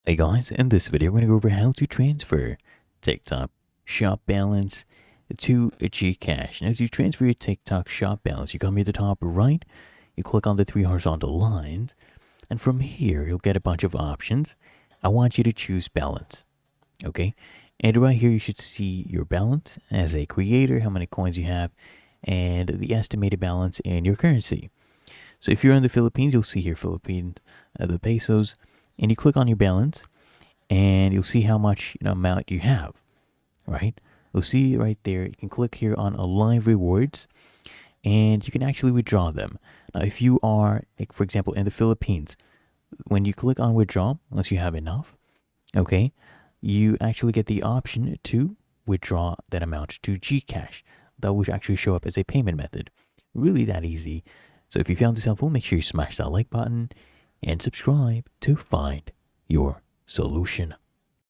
Hey guys, in this video, we're going to go over how to transfer TikTok shop balance to a GCASH. Now, to transfer your TikTok shop balance, you come here to the top right, you click on the three horizontal lines, and from here, you'll get a bunch of options. I want you to choose balance, okay? And right here, you should see your balance as a creator, how many coins you have, and the estimated balance in your currency. So if you're in the Philippines, you'll see here Philippines, the pesos, and you click on your balance and you'll see how much amount you have, right? You'll see right there. You can click here on Align Rewards, and you can actually withdraw them. Now, if you are, like, for example, in the Philippines, when you click on withdraw, unless you have enough, okay, you actually get the option to withdraw that amount to GCash. That would actually show up as a payment method. Really that easy. So if you found this helpful, make sure you smash that like button and subscribe to find your solution.